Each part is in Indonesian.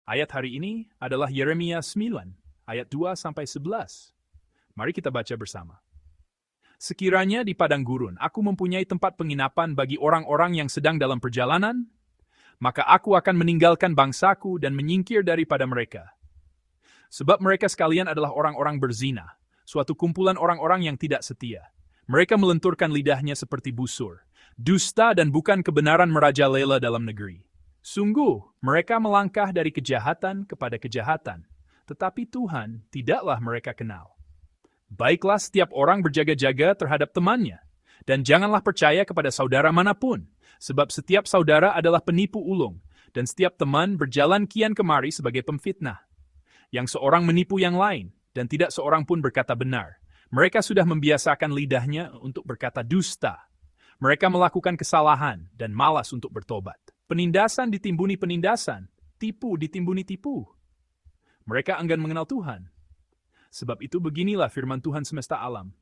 Ayat hari ini adalah Yeremia 9, ayat 2-11. Mari kita baca bersama. Sekiranya di padang gurun aku mempunyai tempat penginapan bagi orang-orang yang sedang dalam perjalanan, maka aku akan meninggalkan bangsaku dan menyingkir daripada mereka. Sebab mereka sekalian adalah orang-orang berzina, suatu kumpulan orang-orang yang tidak setia. Mereka melenturkan lidahnya seperti busur, dusta dan bukan kebenaran merajalela dalam negeri. Sungguh, mereka melangkah dari kejahatan kepada kejahatan, tetapi Tuhan tidaklah mereka kenal. Baiklah setiap orang berjaga-jaga terhadap temannya, dan janganlah percaya kepada saudara manapun, sebab setiap saudara adalah penipu ulung, dan setiap teman berjalan kian kemari sebagai pemfitnah. Yang seorang menipu yang lain, dan tidak seorang pun berkata benar. Mereka sudah membiasakan lidahnya untuk berkata dusta. Mereka melakukan kesalahan dan malas untuk bertobat. Penindasan ditimbuni penindasan, tipu ditimbuni tipu. Mereka enggan mengenal Tuhan. Sebab itu beginilah firman Tuhan semesta alam.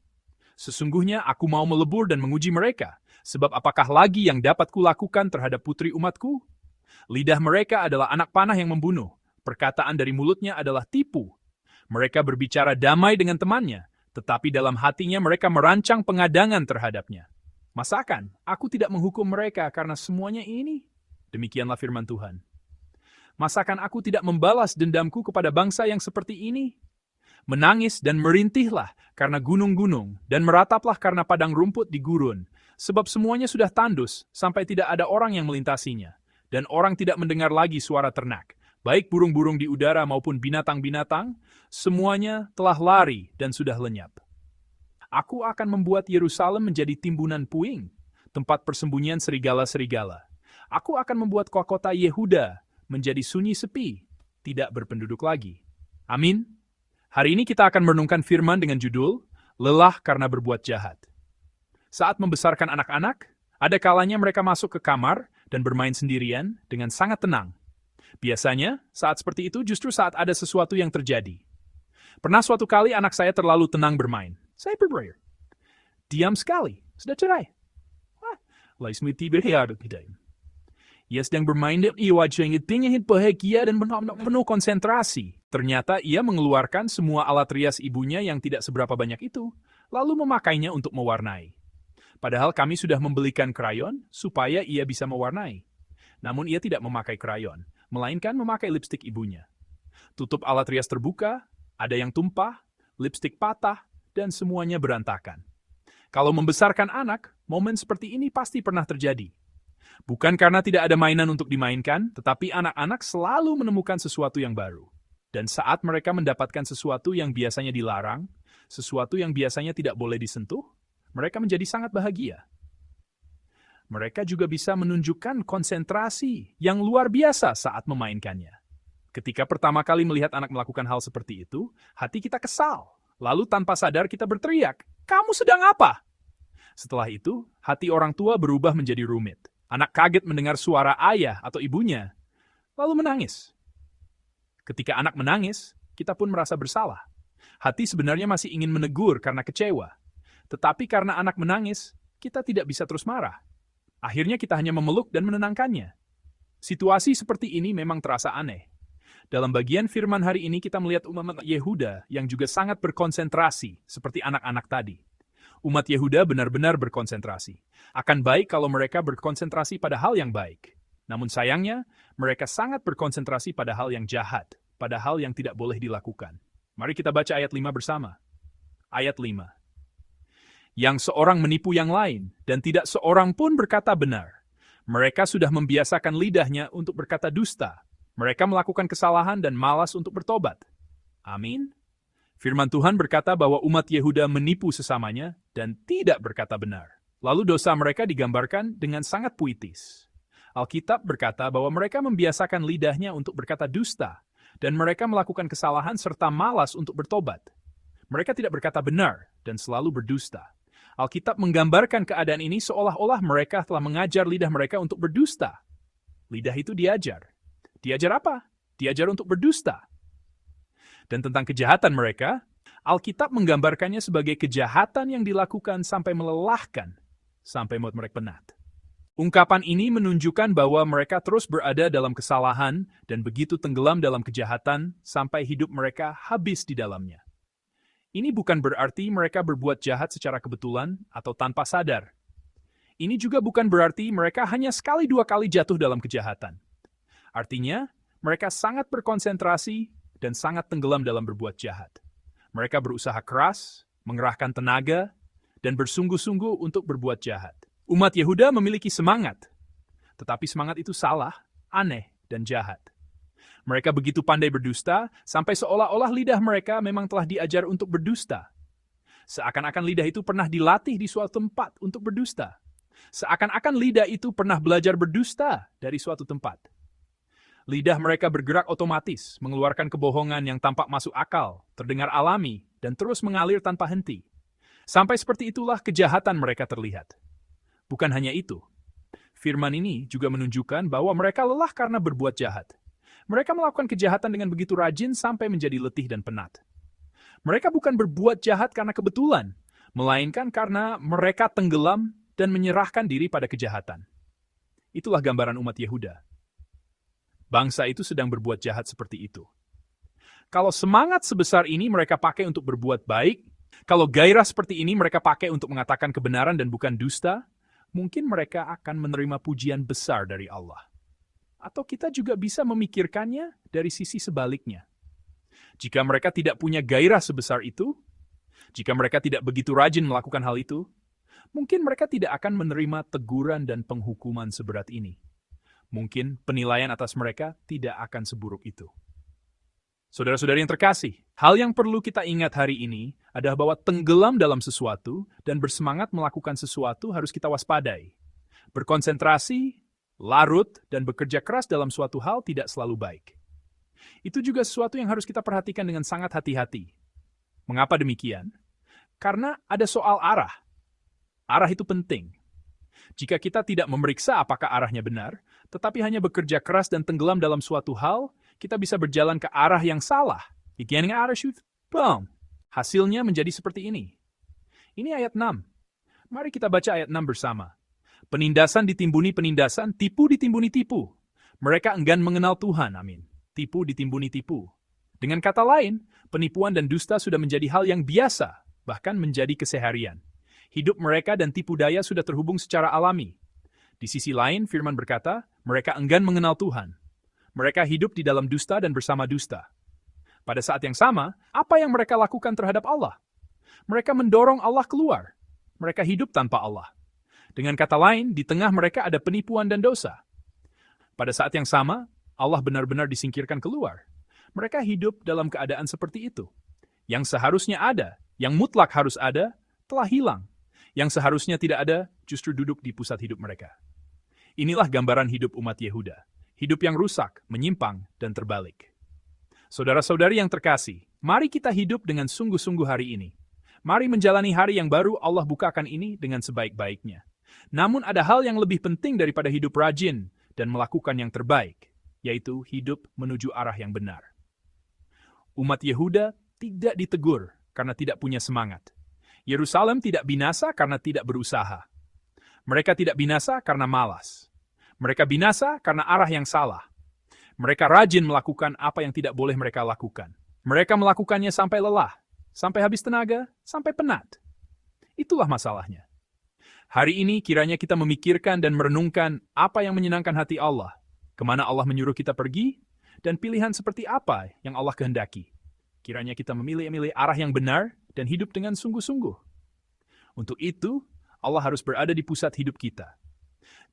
Sesungguhnya aku mau melebur dan menguji mereka, sebab apakah lagi yang dapat kulakukan terhadap putri umatku? Lidah mereka adalah anak panah yang membunuh, perkataan dari mulutnya adalah tipu. Mereka berbicara damai dengan temannya, tetapi dalam hatinya mereka merancang pengadangan terhadapnya. Masakan aku tidak menghukum mereka karena semuanya ini? Demikianlah firman Tuhan. Masakan aku tidak membalas dendamku kepada bangsa yang seperti ini? Menangis dan merintihlah karena gunung-gunung, dan merataplah karena padang rumput di gurun, sebab semuanya sudah tandus, sampai tidak ada orang yang melintasinya, dan orang tidak mendengar lagi suara ternak, baik burung-burung di udara maupun binatang-binatang, semuanya telah lari dan sudah lenyap. Aku akan membuat Yerusalem menjadi timbunan puing, tempat persembunyian serigala-serigala. Aku akan membuat kota Yehuda menjadi sunyi sepi, tidak berpenduduk lagi. Amin. Hari ini kita akan merenungkan firman dengan judul, Lelah karena berbuat jahat. Saat membesarkan anak-anak, ada kalanya mereka masuk ke kamar dan bermain sendirian dengan sangat tenang. Biasanya, saat seperti itu justru saat ada sesuatu yang terjadi. Pernah suatu kali anak saya terlalu tenang bermain. Saya berbayar. Diam sekali, sudah cerai. Ia sedang bermain dan wajahnya dingin bahagia dan penuh konsentrasi. Ternyata ia mengeluarkan semua alat rias ibunya yang tidak seberapa banyak itu, lalu memakainya untuk mewarnai. Padahal kami sudah membelikan krayon supaya ia bisa mewarnai. Namun ia tidak memakai krayon, melainkan memakai lipstik ibunya. Tutup alat rias terbuka, ada yang tumpah, lipstik patah, dan semuanya berantakan. Kalau membesarkan anak, momen seperti ini pasti pernah terjadi. Bukan karena tidak ada mainan untuk dimainkan, tetapi anak-anak selalu menemukan sesuatu yang baru. Dan saat mereka mendapatkan sesuatu yang biasanya dilarang, sesuatu yang biasanya tidak boleh disentuh, mereka menjadi sangat bahagia. Mereka juga bisa menunjukkan konsentrasi yang luar biasa saat memainkannya. Ketika pertama kali melihat anak melakukan hal seperti itu, hati kita kesal. Lalu tanpa sadar kita berteriak, "Kamu sedang apa?" Setelah itu, hati orang tua berubah menjadi rumit. Anak kaget mendengar suara ayah atau ibunya, lalu menangis. Ketika anak menangis, kita pun merasa bersalah. Hati sebenarnya masih ingin menegur karena kecewa. Tetapi karena anak menangis, kita tidak bisa terus marah. Akhirnya kita hanya memeluk dan menenangkannya. Situasi seperti ini memang terasa aneh. Dalam bagian firman hari ini kita melihat umat Yehuda yang juga sangat berkonsentrasi, seperti anak-anak tadi. Umat Yehuda benar-benar berkonsentrasi. Akan baik kalau mereka berkonsentrasi pada hal yang baik. Namun sayangnya, mereka sangat berkonsentrasi pada hal yang jahat, pada hal yang tidak boleh dilakukan. Mari kita baca ayat 5 bersama. Ayat 5. Yang seorang menipu yang lain, dan tidak seorang pun berkata benar. Mereka sudah membiasakan lidahnya untuk berkata dusta. Mereka melakukan kesalahan dan malas untuk bertobat. Amin. Firman Tuhan berkata bahwa umat Yehuda menipu sesamanya dan tidak berkata benar. Lalu dosa mereka digambarkan dengan sangat puitis. Alkitab berkata bahwa mereka membiasakan lidahnya untuk berkata dusta, dan mereka melakukan kesalahan serta malas untuk bertobat. Mereka tidak berkata benar dan selalu berdusta. Alkitab menggambarkan keadaan ini seolah-olah mereka telah mengajar lidah mereka untuk berdusta. Lidah itu diajar. Diajar apa? Diajar untuk berdusta. Dan tentang kejahatan mereka, Alkitab menggambarkannya sebagai kejahatan yang dilakukan sampai melelahkan, sampai membuat mereka penat. Ungkapan ini menunjukkan bahwa mereka terus berada dalam kesalahan dan begitu tenggelam dalam kejahatan sampai hidup mereka habis di dalamnya. Ini bukan berarti mereka berbuat jahat secara kebetulan atau tanpa sadar. Ini juga bukan berarti mereka hanya sekali dua kali jatuh dalam kejahatan. Artinya, mereka sangat berkonsentrasi dan sangat tenggelam dalam berbuat jahat. Mereka berusaha keras, mengerahkan tenaga, dan bersungguh-sungguh untuk berbuat jahat. Umat Yehuda memiliki semangat, tetapi semangat itu salah, aneh, dan jahat. Mereka begitu pandai berdusta, sampai seolah-olah lidah mereka memang telah diajar untuk berdusta. Seakan-akan lidah itu pernah dilatih di suatu tempat untuk berdusta. Seakan-akan lidah itu pernah belajar berdusta dari suatu tempat. Lidah mereka bergerak otomatis, mengeluarkan kebohongan yang tampak masuk akal, terdengar alami, dan terus mengalir tanpa henti. Sampai seperti itulah kejahatan mereka terlihat. Bukan hanya itu, firman ini juga menunjukkan bahwa mereka lelah karena berbuat jahat. Mereka melakukan kejahatan dengan begitu rajin sampai menjadi letih dan penat. Mereka bukan berbuat jahat karena kebetulan, melainkan karena mereka tenggelam dan menyerahkan diri pada kejahatan. Itulah gambaran umat Yehuda. Bangsa itu sedang berbuat jahat seperti itu. Kalau semangat sebesar ini mereka pakai untuk berbuat baik, kalau gairah seperti ini mereka pakai untuk mengatakan kebenaran dan bukan dusta, mungkin mereka akan menerima pujian besar dari Allah. Atau kita juga bisa memikirkannya dari sisi sebaliknya. Jika mereka tidak punya gairah sebesar itu, jika mereka tidak begitu rajin melakukan hal itu, mungkin mereka tidak akan menerima teguran dan penghukuman seberat ini. Mungkin penilaian atas mereka tidak akan seburuk itu. Saudara-saudari yang terkasih, hal yang perlu kita ingat hari ini adalah bahwa tenggelam dalam sesuatu dan bersemangat melakukan sesuatu harus kita waspadai. Berkonsentrasi, larut, dan bekerja keras dalam suatu hal tidak selalu baik. Itu juga sesuatu yang harus kita perhatikan dengan sangat hati-hati. Mengapa demikian? Karena ada soal arah. Arah itu penting. Jika kita tidak memeriksa apakah arahnya benar, tetapi hanya bekerja keras dan tenggelam dalam suatu hal, kita bisa berjalan ke arah yang salah. Hasilnya menjadi seperti ini. Ini ayat 6. Mari kita baca ayat 6 bersama. Penindasan ditimbuni penindasan, tipu ditimbuni tipu. Mereka enggan mengenal Tuhan, amin. Tipu ditimbuni tipu. Dengan kata lain, penipuan dan dusta sudah menjadi hal yang biasa, bahkan menjadi keseharian. Hidup mereka dan tipu daya sudah terhubung secara alami. Di sisi lain, firman berkata, mereka enggan mengenal Tuhan. Mereka hidup di dalam dusta dan bersama dusta. Pada saat yang sama, apa yang mereka lakukan terhadap Allah? Mereka mendorong Allah keluar. Mereka hidup tanpa Allah. Dengan kata lain, di tengah mereka ada penipuan dan dosa. Pada saat yang sama, Allah benar-benar disingkirkan keluar. Mereka hidup dalam keadaan seperti itu. Yang seharusnya ada, yang mutlak harus ada, telah hilang. Yang seharusnya tidak ada, justru duduk di pusat hidup mereka. Inilah gambaran hidup umat Yehuda. Hidup yang rusak, menyimpang, dan terbalik. Saudara-saudari yang terkasih, mari kita hidup dengan sungguh-sungguh hari ini. Mari menjalani hari yang baru Allah bukakan ini dengan sebaik-baiknya. Namun ada hal yang lebih penting daripada hidup rajin dan melakukan yang terbaik, yaitu hidup menuju arah yang benar. Umat Yehuda tidak ditegur karena tidak punya semangat. Yerusalem tidak binasa karena tidak berusaha. Mereka tidak binasa karena malas. Mereka binasa karena arah yang salah. Mereka rajin melakukan apa yang tidak boleh mereka lakukan. Mereka melakukannya sampai lelah, sampai habis tenaga, sampai penat. Itulah masalahnya. Hari ini kiranya kita memikirkan dan merenungkan apa yang menyenangkan hati Allah, kemana Allah menyuruh kita pergi, dan pilihan seperti apa yang Allah kehendaki. Kiranya kita memilih arah yang benar dan hidup dengan sungguh-sungguh. Untuk itu, Allah harus berada di pusat hidup kita.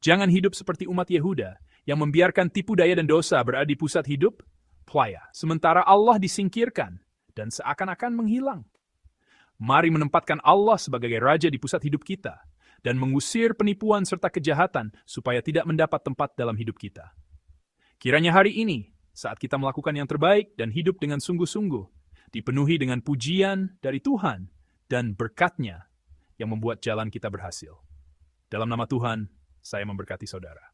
Jangan hidup seperti umat Yehuda yang membiarkan tipu daya dan dosa berada di pusat hidup, playa, sementara Allah disingkirkan dan seakan-akan menghilang. Mari menempatkan Allah sebagai Raja di pusat hidup kita dan mengusir penipuan serta kejahatan supaya tidak mendapat tempat dalam hidup kita. Kiranya hari ini, saat kita melakukan yang terbaik dan hidup dengan sungguh-sungguh, dipenuhi dengan pujian dari Tuhan dan berkat-Nya yang membuat jalan kita berhasil. Dalam nama Tuhan, saya memberkati saudara.